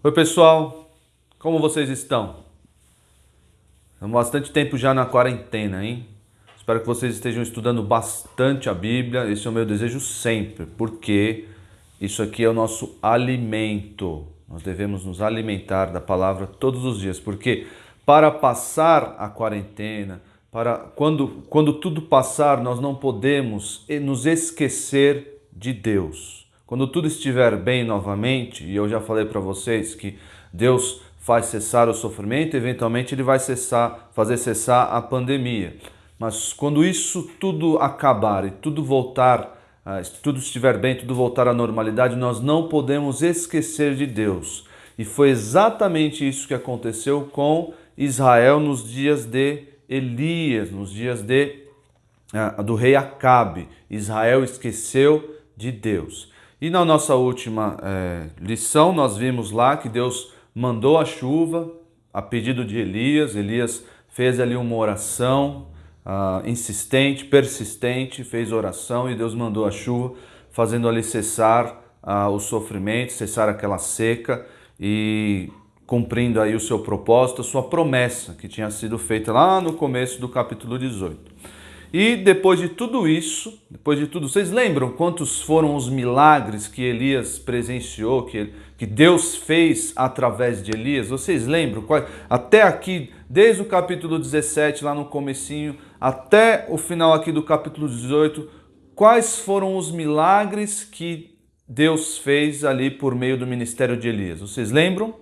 Oi pessoal, como vocês estão? Estamos bastante tempo já na quarentena, hein? Espero que vocês estejam estudando bastante a Bíblia, esse é o meu desejo sempre, porque isso aqui é o nosso alimento. Nós devemos nos alimentar da palavra todos os dias, porque para passar a quarentena, para quando tudo passar, nós não podemos nos esquecer de Deus. Quando tudo estiver bem novamente, e eu já falei para vocês que Deus faz cessar o sofrimento, eventualmente Ele vai fazer cessar a pandemia. Mas quando isso tudo acabar e tudo voltar, se tudo estiver bem, tudo voltar à normalidade, nós não podemos esquecer de Deus. E foi exatamente isso que aconteceu com Israel nos dias de Elias, nos dias do rei Acabe. Israel esqueceu de Deus. E na nossa última lição, nós vimos lá que Deus mandou a chuva a pedido de Elias. Elias fez ali uma oração insistente, persistente, fez oração e Deus mandou a chuva, fazendo ali cessar o sofrimento, cessar aquela seca e cumprindo aí o seu propósito, a sua promessa que tinha sido feita lá no começo do capítulo 18. E depois de tudo isso, vocês lembram quantos foram os milagres que Elias presenciou, que Deus fez através de Elias? Vocês lembram? Até aqui, desde o capítulo 17, lá no comecinho, até o final aqui do capítulo 18, quais foram os milagres que Deus fez ali por meio do ministério de Elias? Vocês lembram?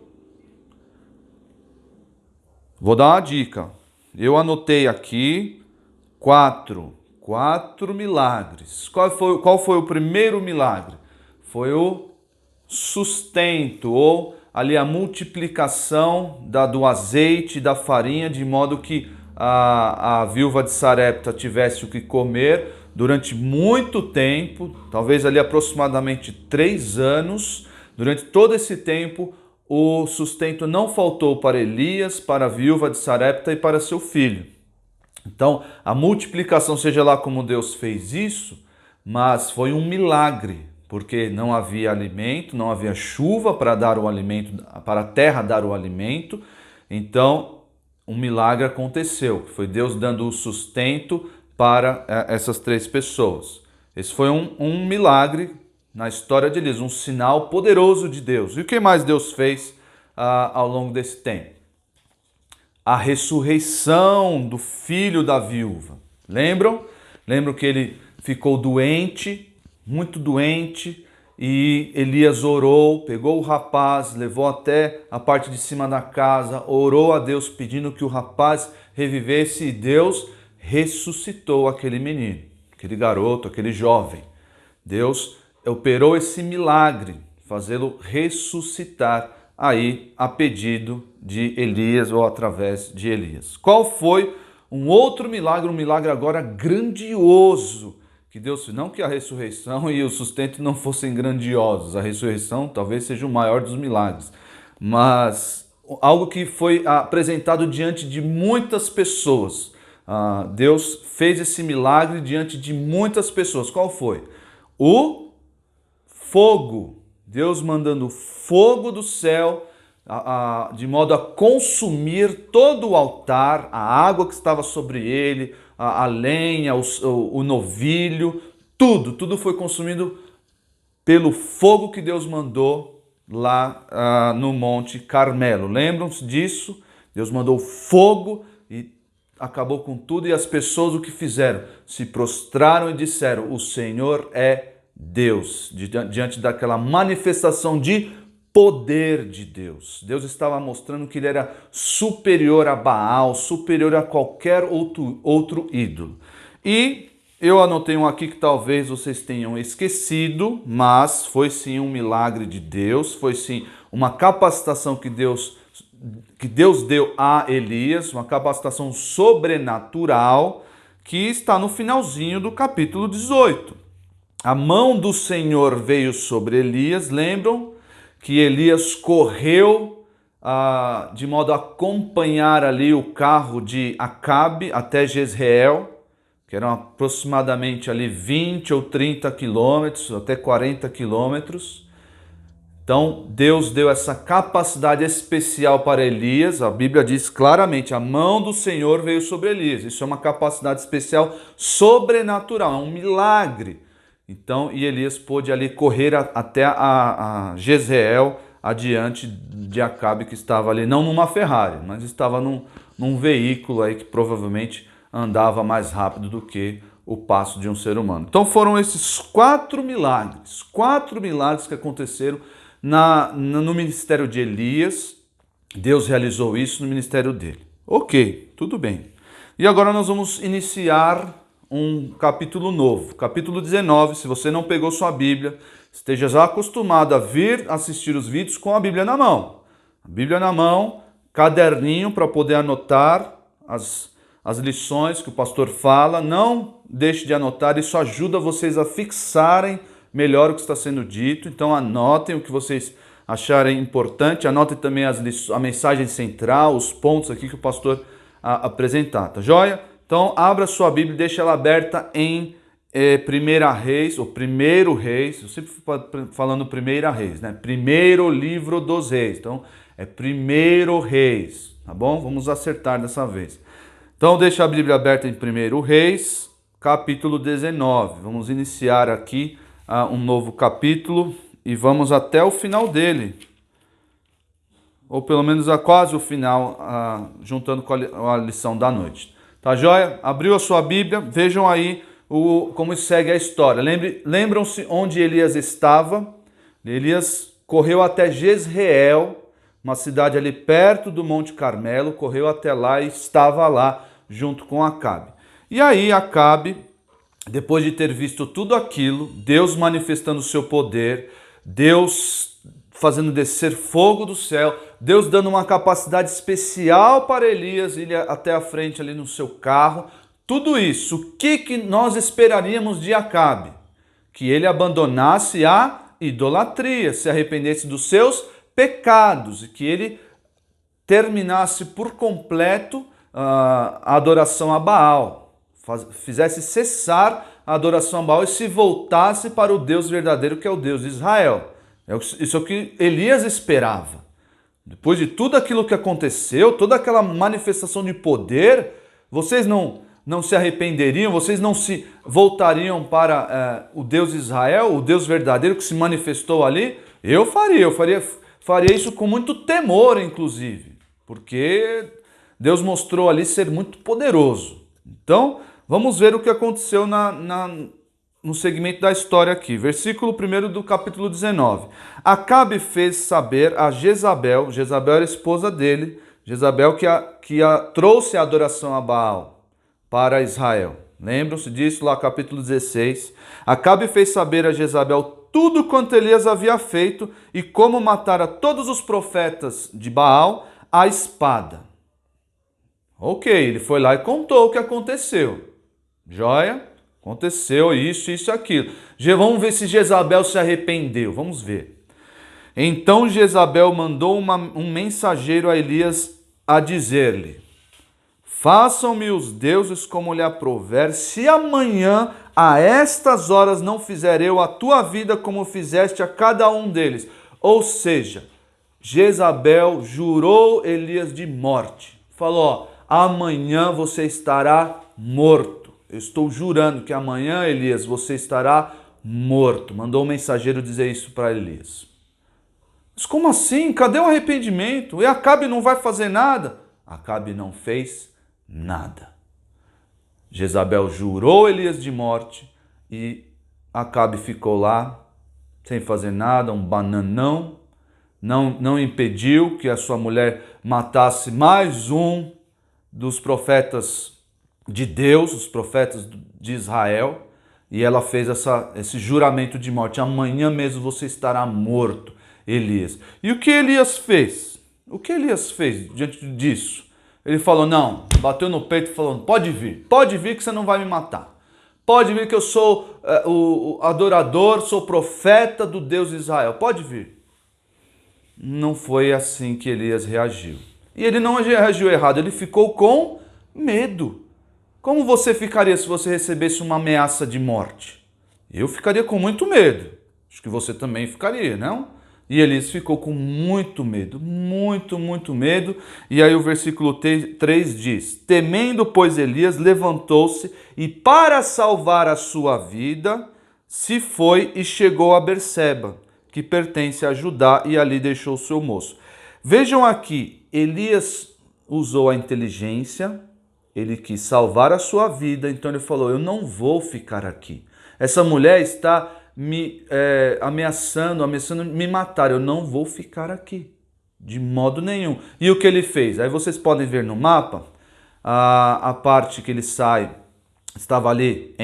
Vou dar uma dica. Eu anotei aqui quatro milagres. Qual foi o primeiro milagre? Foi o sustento, ou ali a multiplicação do azeite e da farinha, de modo que a viúva de Sarepta tivesse o que comer durante muito tempo, talvez ali aproximadamente 3 anos. Durante todo esse tempo, o sustento não faltou para Elias, para a viúva de Sarepta e para seu filho. Então, a multiplicação, seja lá como Deus fez isso, mas foi um milagre, porque não havia alimento, não havia chuva para dar o alimento, para a terra dar o alimento. Então, um milagre aconteceu, foi Deus dando o sustento para essas 3 pessoas. Esse foi um milagre na história de Elias, um sinal poderoso de Deus. E o que mais Deus fez ao longo desse tempo? A ressurreição do filho da viúva. Lembram? Lembram que ele ficou doente, muito doente, e Elias orou, pegou o rapaz, levou até a parte de cima da casa, orou a Deus pedindo que o rapaz revivesse, e Deus ressuscitou aquele menino, aquele garoto, aquele jovem. Deus operou esse milagre, fazê-lo ressuscitar aí a pedido de Elias ou através de Elias. Qual foi um outro milagre, um milagre agora grandioso que Deus fez? Não que a ressurreição e o sustento não fossem grandiosos, a ressurreição talvez seja o maior dos milagres, mas algo que foi apresentado diante de muitas pessoas. Deus fez esse milagre diante de muitas pessoas. Qual foi? O fogo. Deus mandando fogo do céu, de modo a consumir todo o altar, a água que estava sobre ele, a lenha, o novilho, tudo foi consumido pelo fogo que Deus mandou lá no Monte Carmelo. Lembram-se disso? Deus mandou fogo e acabou com tudo, e as pessoas o que fizeram? Se prostraram e disseram: o Senhor é Deus, diante daquela manifestação de poder de Deus. Deus estava mostrando que ele era superior a Baal, superior a qualquer outro ídolo. E eu anotei um aqui que talvez vocês tenham esquecido, mas foi sim um milagre de Deus, foi sim uma capacitação que Deus deu a Elias, uma capacitação sobrenatural, que está no finalzinho do capítulo 18. A mão do Senhor veio sobre Elias. Lembram que Elias correu de modo a acompanhar ali o carro de Acabe até Jezreel, que eram aproximadamente ali 20 ou 30 quilômetros, até 40 quilômetros. Então, Deus deu essa capacidade especial para Elias. A Bíblia diz claramente, a mão do Senhor veio sobre Elias. Isso é uma capacidade especial sobrenatural, é um milagre. Então, e Elias pôde ali correr até a Jezreel, adiante de Acabe, que estava ali, não numa Ferrari, mas estava num veículo aí que provavelmente andava mais rápido do que o passo de um ser humano. Então foram esses quatro milagres que aconteceram no ministério de Elias. Deus realizou isso no ministério dele. Ok, tudo bem. E agora nós vamos iniciar um capítulo novo, capítulo 19. Se você não pegou sua Bíblia, esteja já acostumado a vir assistir os vídeos com a Bíblia na mão. A Bíblia na mão, caderninho para poder anotar as lições que o pastor fala. Não deixe de anotar, isso ajuda vocês a fixarem melhor o que está sendo dito. Então anotem o que vocês acharem importante, anotem também a mensagem central, os pontos aqui que o pastor apresentar, tá joia? Então abra sua Bíblia e deixe ela aberta em 1 Reis, ou Primeiro Reis, eu sempre falando Primeira Reis, né? Primeiro livro dos reis, então é Primeiro Reis, tá bom? Vamos acertar dessa vez. Então deixa a Bíblia aberta em 1 Reis, capítulo 19. Vamos iniciar aqui um novo capítulo e vamos até o final dele. Ou pelo menos a quase o final, juntando com a lição da noite. Tá joia? Abriu a sua Bíblia, vejam aí como segue a história. Lembram-se onde Elias estava? Elias correu até Jezreel, uma cidade ali perto do Monte Carmelo, correu até lá e estava lá junto com Acabe. E aí Acabe, depois de ter visto tudo aquilo, Deus manifestando o seu poder, Deus fazendo descer fogo do céu, Deus dando uma capacidade especial para Elias ir até a frente ali no seu carro, tudo isso, o que nós esperaríamos de Acabe? Que ele abandonasse a idolatria, se arrependesse dos seus pecados e que ele terminasse por completo a adoração a Baal, fizesse cessar a adoração a Baal e se voltasse para o Deus verdadeiro, que é o Deus de Israel. Isso é o que Elias esperava. Depois de tudo aquilo que aconteceu, toda aquela manifestação de poder, vocês não se arrependeriam, vocês não se voltariam para o Deus de Israel, o Deus verdadeiro que se manifestou ali? Eu faria isso com muito temor, inclusive, porque Deus mostrou ali ser muito poderoso. Então, vamos ver o que aconteceu no segmento da história aqui. Versículo 1 do capítulo 19. Acabe fez saber a Jezabel era a esposa dele, Jezabel que trouxe a adoração a Baal para Israel. Lembram-se disso lá, capítulo 16. Acabe fez saber a Jezabel tudo quanto Elias havia feito e como matara todos os profetas de Baal à espada. Ok, ele foi lá e contou o que aconteceu. Joia? Aconteceu isso, isso e aquilo. Vamos ver se Jezabel se arrependeu. Vamos ver. Então Jezabel mandou um mensageiro a Elias a dizer-lhe: façam-me os deuses como lhe aprouver, se amanhã a estas horas não fizer eu a tua vida como fizeste a cada um deles. Ou seja, Jezabel jurou Elias de morte. Falou, amanhã você estará morto. Eu estou jurando que amanhã, Elias, você estará morto. Mandou um mensageiro dizer isso para Elias. Mas como assim? Cadê o arrependimento? E Acabe não vai fazer nada? Acabe não fez nada. Jezabel jurou Elias de morte e Acabe ficou lá sem fazer nada, um bananão. Não impediu que a sua mulher matasse mais um dos profetas de Deus, os profetas de Israel, e ela fez esse juramento de morte. Amanhã mesmo você estará morto, Elias. E o que Elias fez? O que Elias fez diante disso? Ele falou, não, bateu no peito falando, pode vir que você não vai me matar. Pode vir que eu sou o adorador, sou profeta do Deus de Israel, pode vir. Não foi assim que Elias reagiu. E ele não reagiu errado, ele ficou com medo. Como você ficaria se você recebesse uma ameaça de morte? Eu ficaria com muito medo. Acho que você também ficaria, não? E Elias ficou com muito medo, muito medo. E aí o versículo 3 diz: temendo, pois, Elias levantou-se e, para salvar a sua vida, se foi e chegou a Berseba, que pertence a Judá, e ali deixou o seu moço. Vejam aqui, Elias usou a inteligência, ele quis salvar a sua vida, então ele falou: eu não vou ficar aqui. Essa mulher está me ameaçando me matar, eu não vou ficar aqui, de modo nenhum. E o que ele fez? Aí vocês podem ver no mapa, a parte que ele sai, estava ali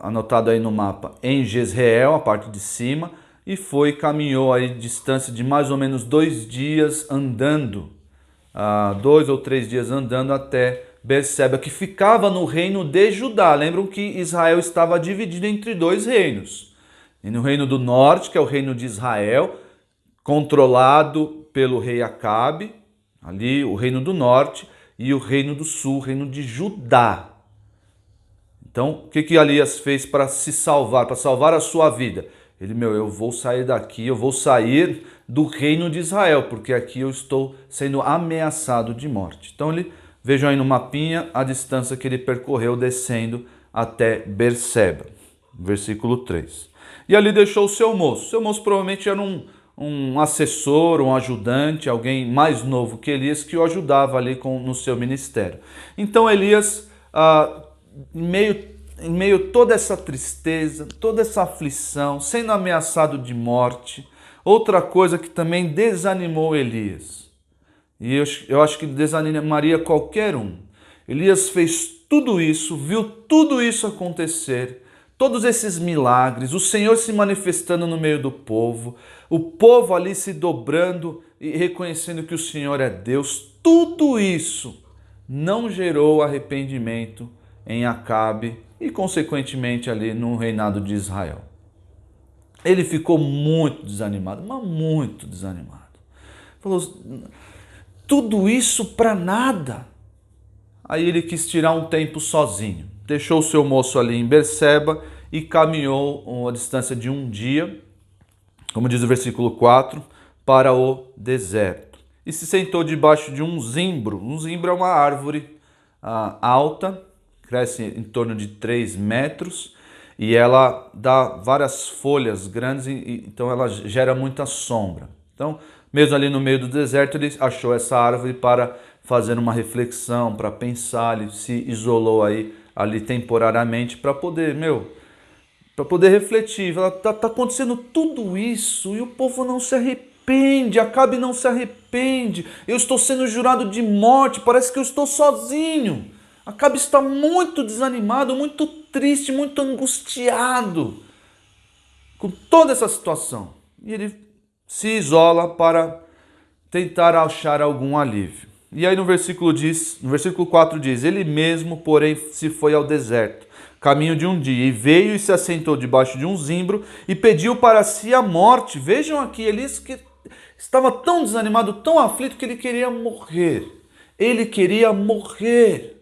anotado aí no mapa, em Jezreel, a parte de cima, e caminhou aí distância de mais ou menos 2 dias andando, 2 ou 3 dias andando até Berseba, que ficava no reino de Judá. Lembram que Israel estava dividido entre 2 reinos. E no reino do norte, que é o reino de Israel, controlado pelo rei Acabe, ali o reino do norte, e o reino do sul, o reino de Judá. Então, o que Elias fez para se salvar, para salvar a sua vida? Ele, eu vou sair daqui, eu vou sair do reino de Israel, porque aqui eu estou sendo ameaçado de morte. Então, vejam aí no mapinha a distância que ele percorreu descendo até Berseba, versículo 3. E ali deixou o seu moço. Seu moço provavelmente era um assessor, um ajudante, alguém mais novo que Elias, que o ajudava ali no seu ministério. Então Elias, em meio a toda essa tristeza, toda essa aflição, sendo ameaçado de morte, outra coisa que também desanimou Elias, e eu acho que desanimaria qualquer um. Elias fez tudo isso, viu tudo isso acontecer, todos esses milagres, o Senhor se manifestando no meio do povo, o povo ali se dobrando e reconhecendo que o Senhor é Deus. Tudo isso não gerou arrependimento em Acabe e, consequentemente, ali no reinado de Israel. Ele ficou muito desanimado, mas muito desanimado. Falou: tudo isso para nada. Aí ele quis tirar um tempo sozinho. Deixou o seu moço ali em Berseba e caminhou uma distância de 1 dia, como diz o versículo 4, para o deserto. E se sentou debaixo de um zimbro. Um zimbro é uma árvore alta, cresce em torno de 3 metros e ela dá várias folhas grandes, então ela gera muita sombra. Então, mesmo ali no meio do deserto, ele achou essa árvore para fazer uma reflexão, para pensar. Ele se isolou ali temporariamente para poder, para poder refletir. Tá acontecendo tudo isso e o povo não se arrepende, Acabe não se arrepende. Eu estou sendo jurado de morte, parece que eu estou sozinho. Acabe está muito desanimado, muito triste, muito angustiado com toda essa situação. E ele se isola para tentar achar algum alívio. E aí no versículo 4 diz: ele mesmo, porém, se foi ao deserto, caminho de 1 dia, e veio e se assentou debaixo de um zimbro e pediu para si a morte. Vejam aqui, Elias que estava tão desanimado, tão aflito, que ele queria morrer. Ele queria morrer.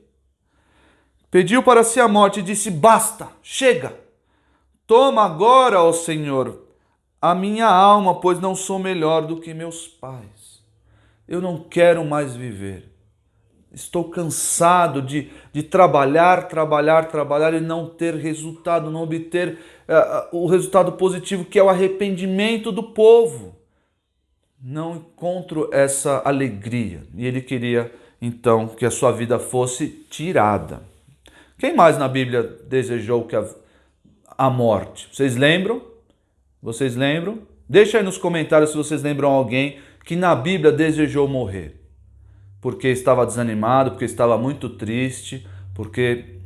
Pediu para si a morte e disse: basta, chega. Toma agora, ó Senhor, a minha alma, pois não sou melhor do que meus pais. Eu não quero mais viver. Estou cansado de trabalhar e não ter resultado, não obter o resultado positivo, que é o arrependimento do povo. Não encontro essa alegria. E ele queria, então, que a sua vida fosse tirada. Quem mais na Bíblia desejou a morte? Vocês lembram? Vocês lembram? Deixa aí nos comentários se vocês lembram alguém que na Bíblia desejou morrer. Porque estava desanimado, porque estava muito triste, porque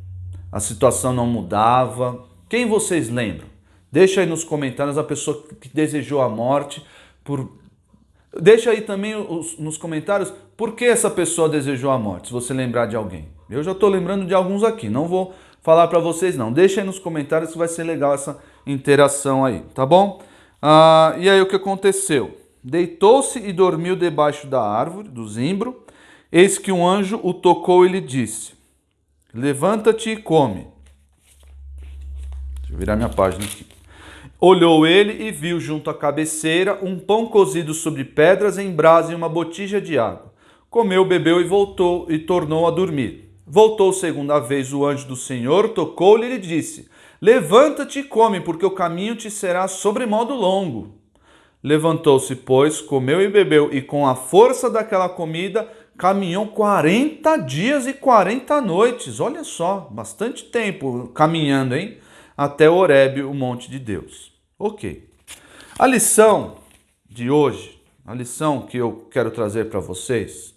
a situação não mudava. Quem vocês lembram? Deixa aí nos comentários a pessoa que desejou a morte. Deixa aí também nos comentários por que essa pessoa desejou a morte, se você lembrar de alguém. Eu já estou lembrando de alguns aqui, não vou falar para vocês não. Deixa aí nos comentários que vai ser legal essa interação aí, tá bom? E aí o que aconteceu? Deitou-se e dormiu debaixo da árvore, do zimbro. Eis que um anjo o tocou e lhe disse: levanta-te e come. Deixa eu virar minha página aqui. Olhou ele e viu junto à cabeceira um pão cozido sobre pedras em brasa e uma botija de água. Comeu, bebeu e voltou e tornou a dormir. Voltou segunda vez o anjo do Senhor, tocou-lhe e lhe disse: Levanta-te e come, porque o caminho te será sobremodo longo. Levantou-se, pois, comeu e bebeu, e com a força daquela comida caminhou 40 dias e 40 noites. Olha só, bastante tempo caminhando, hein? Até Horebe, o monte de Deus. Ok. A lição de hoje, a lição que eu quero trazer para vocês,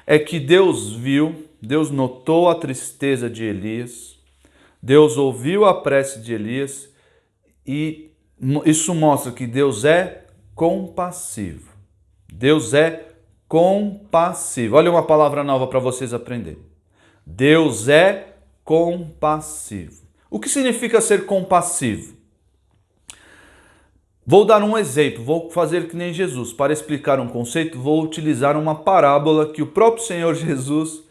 é que Deus viu, Deus notou a tristeza de Elias, Deus ouviu a prece de Elias, e isso mostra que Deus é compassivo. Deus é compassivo. Olha uma palavra nova para vocês aprenderem. Deus é compassivo. O que significa ser compassivo? Vou dar um exemplo, vou fazer que nem Jesus. Para explicar um conceito, vou utilizar uma parábola que o próprio Senhor Jesus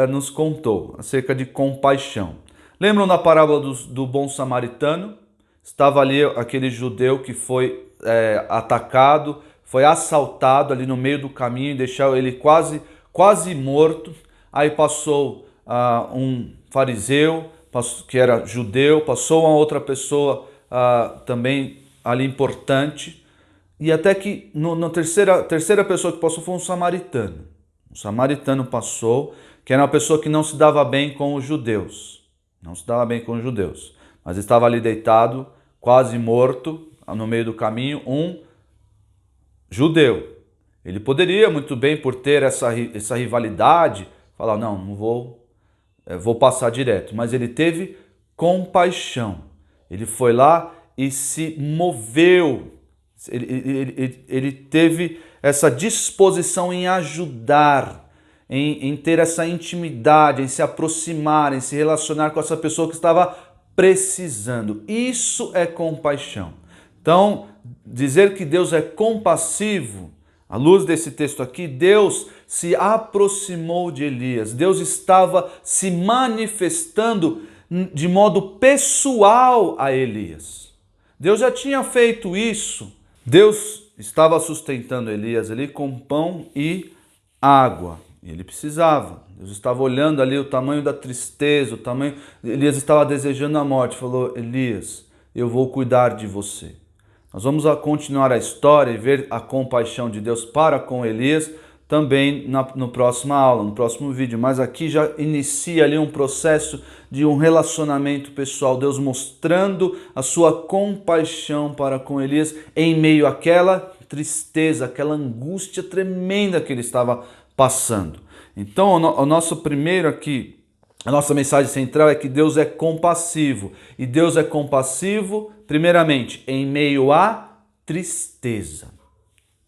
nos contou, acerca de compaixão. Lembram da parábola do bom samaritano? Estava ali aquele judeu que foi atacado, foi assaltado ali no meio do caminho, deixou ele quase morto. Aí passou um fariseu, que era judeu, passou uma outra pessoa também ali importante, e até que na terceira pessoa que passou foi um samaritano. Um samaritano passou, que era uma pessoa que não se dava bem com os judeus. Não se dava bem com os judeus, mas estava ali deitado, quase morto, no meio do caminho, um judeu. Ele poderia muito bem, por ter essa rivalidade, falar, não vou passar direto. Mas ele teve compaixão. Ele foi lá e se moveu. Ele teve essa disposição em ajudar, em ter essa intimidade, em se aproximar, em se relacionar com essa pessoa que estava precisando. Isso é compaixão. Então, dizer que Deus é compassivo, à luz desse texto aqui, Deus se aproximou de Elias. Deus estava se manifestando de modo pessoal a Elias. Deus já tinha feito isso. Deus estava sustentando Elias ali com pão e água. Ele precisava. Deus estava olhando ali o tamanho da tristeza, o tamanho. Elias estava desejando a morte. Falou: Elias, eu vou cuidar de você. Nós vamos continuar a história e ver a compaixão de Deus para com Elias também no próxima aula, no próximo vídeo. Mas aqui já inicia ali um processo de um relacionamento pessoal. Deus mostrando a sua compaixão para com Elias em meio àquela tristeza, aquela angústia tremenda que ele estava passando. Então, o nosso primeiro aqui, a nossa mensagem central é que Deus é compassivo. E Deus é compassivo, primeiramente, em meio à tristeza,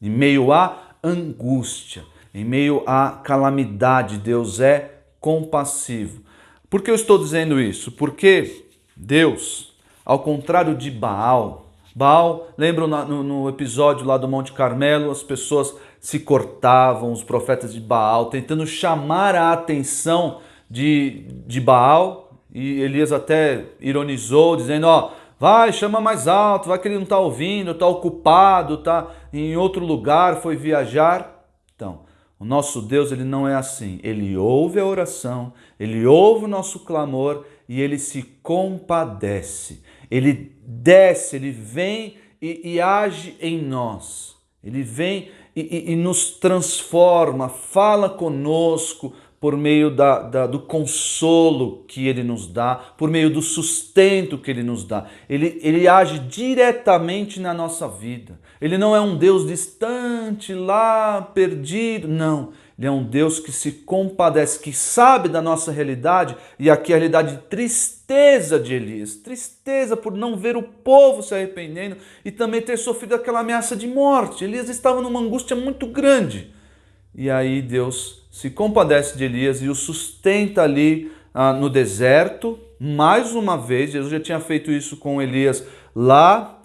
em meio à angústia, em meio à calamidade. Deus é compassivo. Por que eu estou dizendo isso? Porque Deus, ao contrário de Baal, lembram no episódio lá do Monte Carmelo, as pessoas se cortavam, os profetas de Baal, tentando chamar a atenção de Baal, e Elias até ironizou, dizendo, vai, chama mais alto, vai que ele não está ouvindo, está ocupado, está em outro lugar, foi viajar. Então, o nosso Deus, ele não é assim. Ele ouve a oração, ele ouve o nosso clamor e ele se compadece. Ele desce, ele vem e age em nós. Ele vem e nos transforma, fala conosco por meio do consolo que ele nos dá, por meio do sustento que ele nos dá. Ele age diretamente na nossa vida. Ele não é um Deus distante, lá, perdido. Não. Ele é um Deus que se compadece, que sabe da nossa realidade, e aqui a realidade de tristeza de Elias. Tristeza por não ver o povo se arrependendo e também ter sofrido aquela ameaça de morte. Elias estava numa angústia muito grande. E aí Deus se compadece de Elias e o sustenta ali no deserto. Mais uma vez, Jesus já tinha feito isso com Elias lá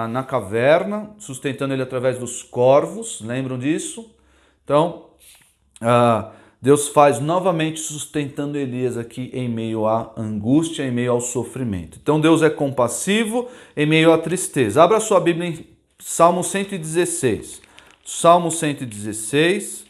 na caverna, sustentando ele através dos corvos. Lembram disso? Então, Deus faz novamente sustentando Elias aqui em meio à angústia, em meio ao sofrimento. Então Deus é compassivo em meio à tristeza. Abra sua Bíblia em Salmo 116. Salmo 116.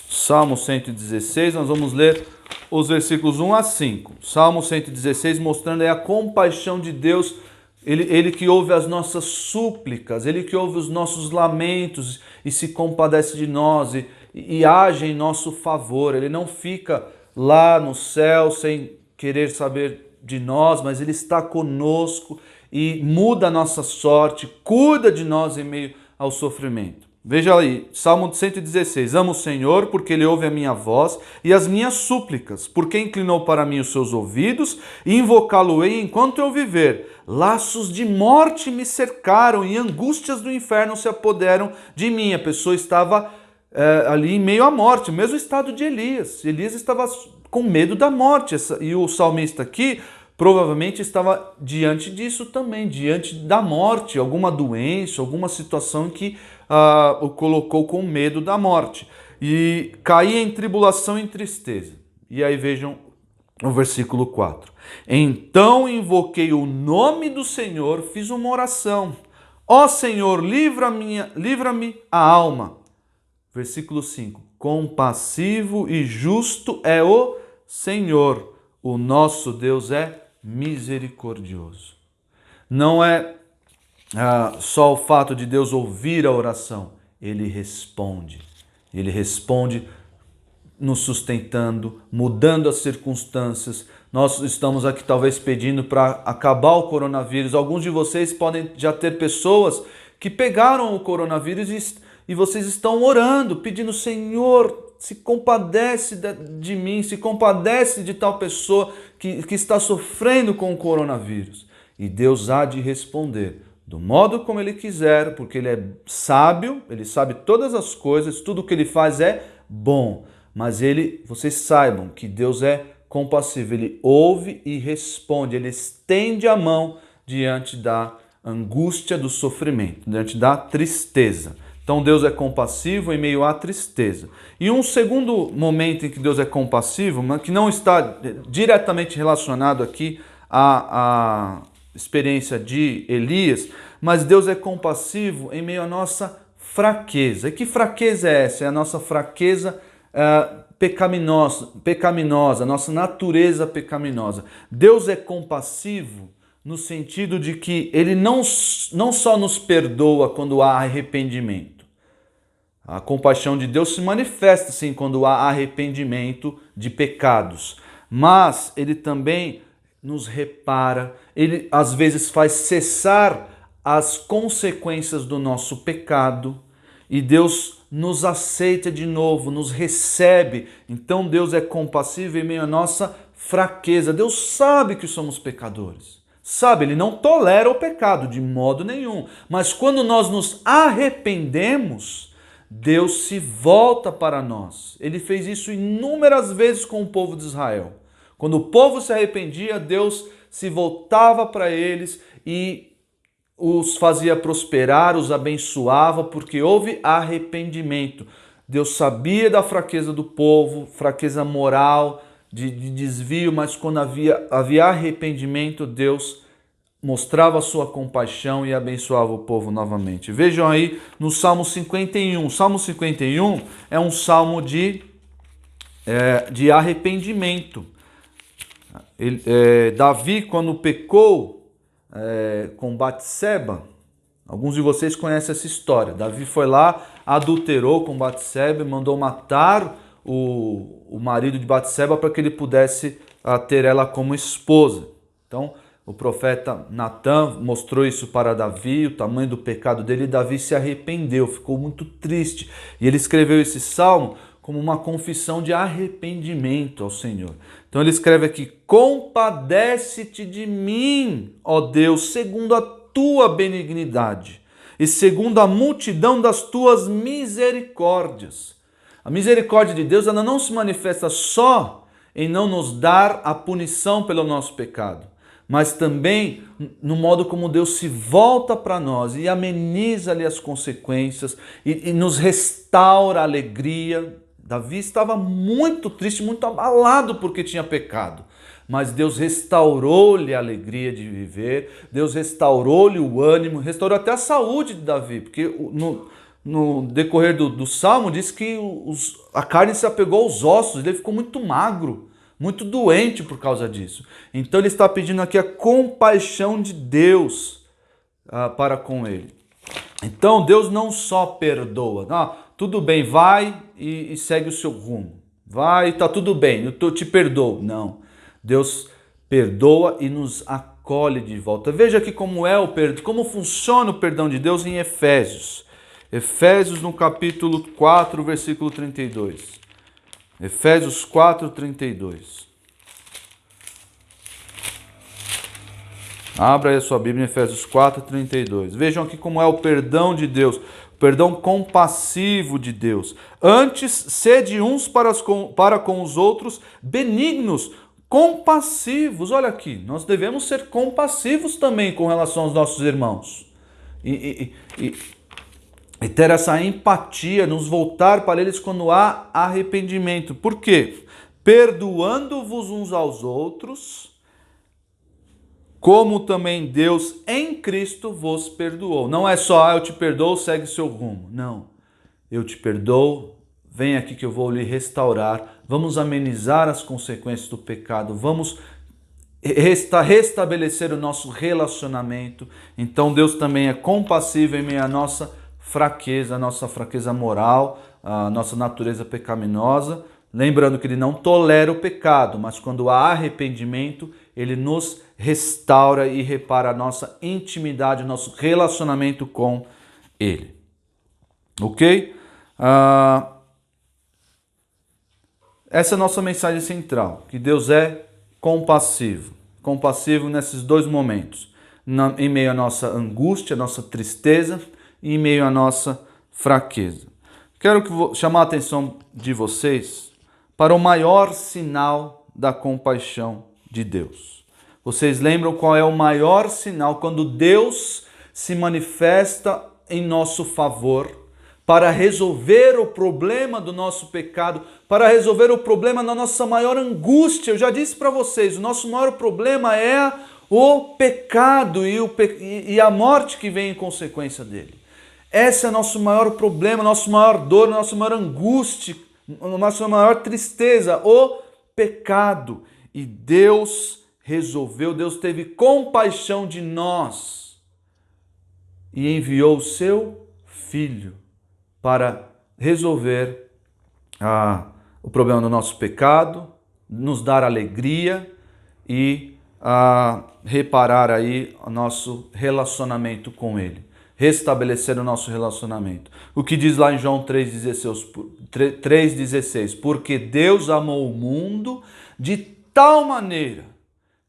Salmo 116, nós vamos ler os versículos 1 a 5. Salmo 116 mostrando aí a compaixão de Deus. Ele que ouve as nossas súplicas, Ele que ouve os nossos lamentos e se compadece de nós e age em nosso favor. Ele não fica lá no céu sem querer saber de nós, mas Ele está conosco e muda a nossa sorte, cuida de nós em meio ao sofrimento. Veja aí, Salmo 116. Amo o Senhor porque Ele ouve a minha voz e as minhas súplicas, porque inclinou para mim os seus ouvidos, e invocá-lo-ei enquanto eu viver. Laços de morte me cercaram e angústias do inferno se apoderam de mim. A pessoa estava ali em meio à morte, o mesmo estado de Elias. Elias estava com medo da morte, e o salmista aqui provavelmente estava diante disso também, diante da morte, alguma doença, alguma situação que o colocou com medo da morte. E caía em tribulação e em tristeza. E aí vejam o versículo 4. Então invoquei o nome do Senhor, fiz uma oração. Ó Senhor, livra-me a alma. Versículo 5. Compassivo e justo é o Senhor. O nosso Deus é misericordioso. Não é só o fato de Deus ouvir a oração, Ele responde. Ele responde nos sustentando, mudando as circunstâncias. Nós estamos aqui talvez pedindo para acabar o coronavírus. Alguns de vocês podem já ter pessoas que pegaram o coronavírus e vocês estão orando, pedindo: Senhor, se compadece de mim, se compadece de tal pessoa que está sofrendo com o coronavírus. E Deus há de responder do modo como Ele quiser, porque Ele é sábio, Ele sabe todas as coisas, tudo que Ele faz é bom. Mas vocês saibam que Deus é compassivo, Ele ouve e responde, Ele estende a mão diante da angústia, do sofrimento, diante da tristeza. Então Deus é compassivo em meio à tristeza. E um segundo momento em que Deus é compassivo, mas que não está diretamente relacionado aqui à experiência de Elias, mas Deus é compassivo em meio à nossa fraqueza. E que fraqueza é essa? É a nossa fraqueza pecaminosa, a nossa natureza pecaminosa. Deus é compassivo no sentido de que Ele não só nos perdoa quando há arrependimento. A compaixão de Deus se manifesta, sim, quando há arrependimento de pecados. Mas Ele também nos repara, Ele às vezes faz cessar as consequências do nosso pecado e Deus nos aceita de novo, nos recebe. Então Deus é compassivo em meio à nossa fraqueza. Deus sabe que somos pecadores. Sabe, Ele não tolera o pecado de modo nenhum. Mas quando nós nos arrependemos, Deus se volta para nós. Ele fez isso inúmeras vezes com o povo de Israel. Quando o povo se arrependia, Deus se voltava para eles e os fazia prosperar, os abençoava, porque houve arrependimento. Deus sabia da fraqueza do povo, fraqueza moral, de desvio, mas quando havia arrependimento, Deus mostrava a sua compaixão e abençoava o povo novamente. Vejam aí no Salmo 51. Salmo 51 é um salmo de arrependimento. Davi, quando pecou com Batseba, alguns de vocês conhecem essa história. Davi foi lá, adulterou com Batseba e mandou matar o marido de Batseba para que ele pudesse ter ela como esposa. Então, o profeta Natan mostrou isso para Davi, o tamanho do pecado dele, e Davi se arrependeu, ficou muito triste. E ele escreveu esse salmo como uma confissão de arrependimento ao Senhor. Então ele escreve aqui: compadece-te de mim, ó Deus, segundo a tua benignidade e segundo a multidão das tuas misericórdias. A misericórdia de Deus, ela não se manifesta só em não nos dar a punição pelo nosso pecado, mas também no modo como Deus se volta para nós e ameniza ali as consequências e nos restaura a alegria. Davi estava muito triste, muito abalado porque tinha pecado. Mas Deus restaurou-lhe a alegria de viver, Deus restaurou-lhe o ânimo, restaurou até a saúde de Davi, porque no decorrer do Salmo diz que a carne se apegou aos ossos, ele ficou muito magro, muito doente por causa disso. Então ele está pedindo aqui a compaixão de Deus para com ele. Então Deus não só perdoa, tudo bem, vai e segue o seu rumo, vai, está tudo bem, eu te perdoo. Não. Deus perdoa e nos acolhe de volta. Veja aqui como é o perdão, como funciona o perdão de Deus em Efésios. Efésios no capítulo 4, versículo 32. Efésios 4, 32. Abra aí a sua Bíblia em Efésios 4, 32. Vejam aqui como é o perdão de Deus. O perdão compassivo de Deus. Antes, sede uns para com os outros benignos, compassivos. Olha aqui, nós devemos ser compassivos também com relação aos nossos irmãos. E ter essa empatia, nos voltar para eles quando há arrependimento. Por quê? Perdoando-vos uns aos outros, como também Deus em Cristo vos perdoou. Não é só, eu te perdoo, segue seu rumo. Não, eu te perdoo, vem aqui que eu vou lhe restaurar. Vamos amenizar as consequências do pecado. Vamos restabelecer o nosso relacionamento. Então Deus também é compassivo em meio à nossa fraqueza moral, a nossa natureza pecaminosa. Lembrando que Ele não tolera o pecado, mas quando há arrependimento, Ele nos restaura e repara a nossa intimidade, o nosso relacionamento com Ele. Ok? Essa é a nossa mensagem central, que Deus é compassivo. Compassivo nesses dois momentos. Em meio à nossa angústia, à nossa tristeza e em meio à nossa fraqueza. Quero chamar a atenção de vocês para o maior sinal da compaixão de Deus. Vocês lembram qual é o maior sinal quando Deus se manifesta em nosso favor para resolver o problema do nosso pecado, para resolver o problema da nossa maior angústia? Eu já disse para vocês, o nosso maior problema é o pecado e a morte que vem em consequência dele. Esse é o nosso maior problema, nosso maior dor, nossa maior angústia, nossa maior tristeza, o pecado. E Deus resolveu, Deus teve compaixão de nós e enviou o seu Filho para resolver o problema do nosso pecado, nos dar alegria e reparar aí o nosso relacionamento com Ele. Restabelecer o nosso relacionamento. O que diz lá em João 3,16? Porque Deus amou o mundo de tal maneira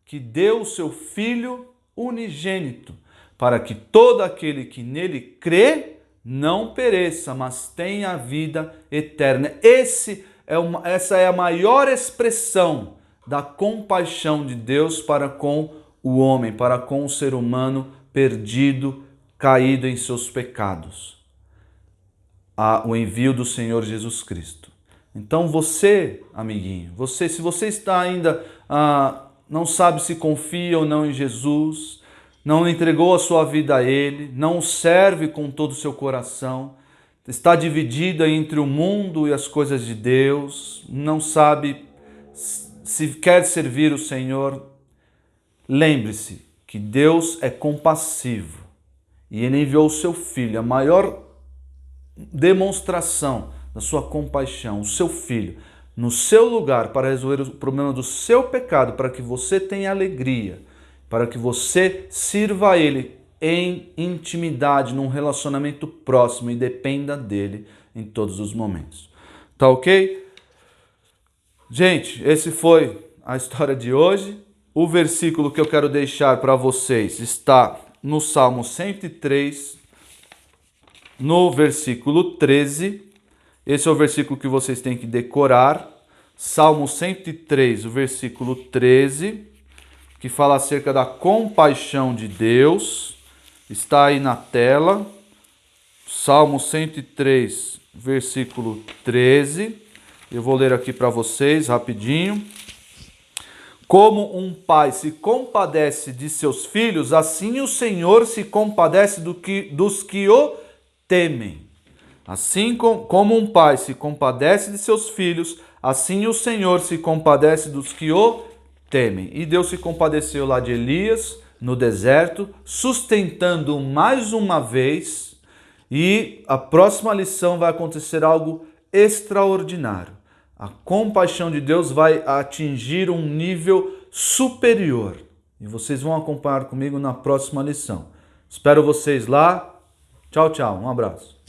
que deu o seu Filho unigênito, para que todo aquele que nele crê não pereça, mas tenha a vida eterna. Essa é a maior expressão da compaixão de Deus para com o homem, para com o ser humano perdido, caído em seus pecados. O envio do Senhor Jesus Cristo. Então você, amiguinho, se você está ainda, não sabe se confia ou não em Jesus, não entregou a sua vida a Ele, não o serve com todo o seu coração, está dividido entre o mundo e as coisas de Deus, não sabe se quer servir o Senhor, lembre-se que Deus é compassivo e Ele enviou o seu Filho, a maior demonstração da sua compaixão, o seu Filho, no seu lugar para resolver o problema do seu pecado, para que você tenha alegria, para que você sirva a Ele em intimidade, num relacionamento próximo e dependa dEle em todos os momentos. Tá ok? Gente, esse foi a história de hoje. O versículo que eu quero deixar para vocês está no Salmo 103, no versículo 13. Esse é o versículo que vocês têm que decorar. Salmo 103, o versículo 13, que fala acerca da compaixão de Deus. Está aí na tela. Salmo 103, versículo 13. Eu vou ler aqui para vocês rapidinho. Como um pai se compadece de seus filhos, assim o Senhor se compadece dos que o temem. Assim como um pai se compadece de seus filhos, assim o Senhor se compadece dos que o temem. E Deus se compadeceu lá de Elias, no deserto, sustentando mais uma vez. E a próxima lição vai acontecer algo extraordinário. A compaixão de Deus vai atingir um nível superior. E vocês vão acompanhar comigo na próxima lição. Espero vocês lá. Tchau, tchau. Um abraço.